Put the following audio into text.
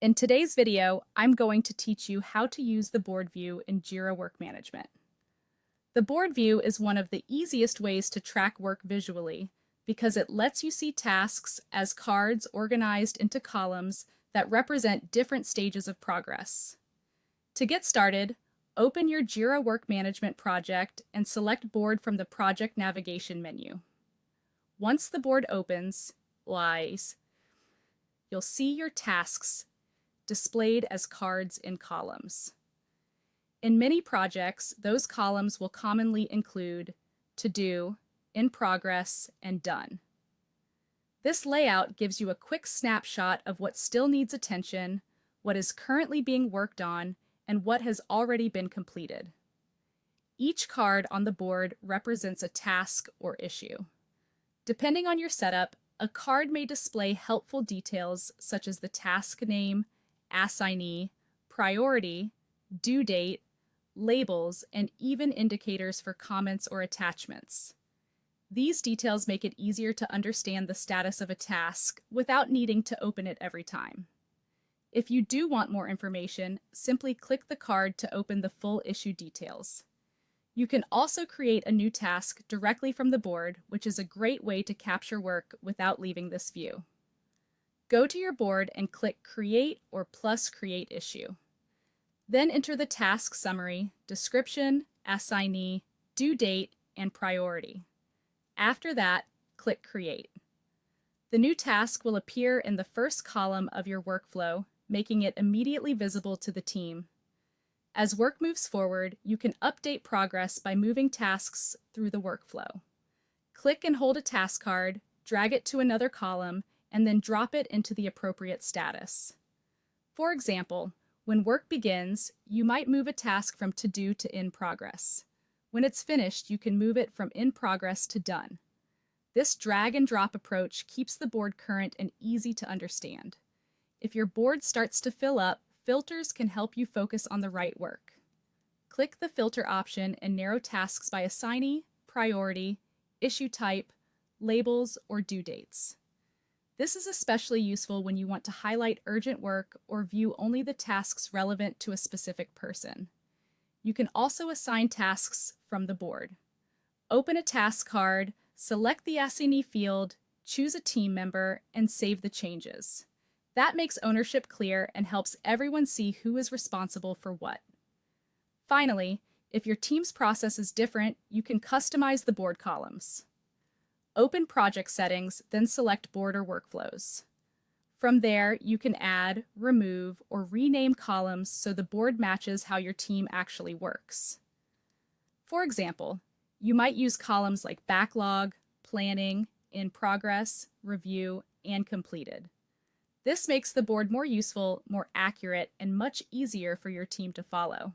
In today's video, I'm going to teach you how to use the board view in Jira Work Management. The board view is one of the easiest ways to track work visually because it lets you see tasks as cards organized into columns that represent different stages of progress. To get started, open your Jira Work Management project and select Board from the Project Navigation menu. Once the board opens, you'll see your tasks displayed as cards in columns. In many projects, those columns will commonly include To Do, In Progress, and Done. This layout gives you a quick snapshot of what still needs attention, what is currently being worked on, and what has already been completed. Each card on the board represents a task or issue. Depending on your setup, a card may display helpful details such as the task name, assignee, priority, due date, labels, and even indicators for comments or attachments. These details make it easier to understand the status of a task without needing to open it every time. If you do want more information, simply click the card to open the full issue details. You can also create a new task directly from the board, which is a great way to capture work without leaving this view. Go to your board and click Create or plus Create Issue. Then enter the task summary, description, assignee, due date, and priority. After that, click Create. The new task will appear in the first column of your workflow, making it immediately visible to the team. As work moves forward, you can update progress by moving tasks through the workflow. Click and hold a task card, drag it to another column, and then drop it into the appropriate status. For example, when work begins, you might move a task from To Do to In Progress. When it's finished, you can move it from In Progress to Done. This drag and drop approach keeps the board current and easy to understand. If your board starts to fill up, filters can help you focus on the right work. Click the filter option and narrow tasks by assignee, priority, issue type, labels, or due dates. This is especially useful when you want to highlight urgent work or view only the tasks relevant to a specific person. You can also assign tasks from the board. Open a task card, select the assignee field, choose a team member, and save the changes. That makes ownership clear and helps everyone see who is responsible for what. Finally, if your team's process is different, you can customize the board columns. Open Project Settings, then select Board or Workflows. From there, you can add, remove, or rename columns so the board matches how your team actually works. For example, you might use columns like Backlog, Planning, In Progress, Review, and Completed. This makes the board more useful, more accurate, and much easier for your team to follow.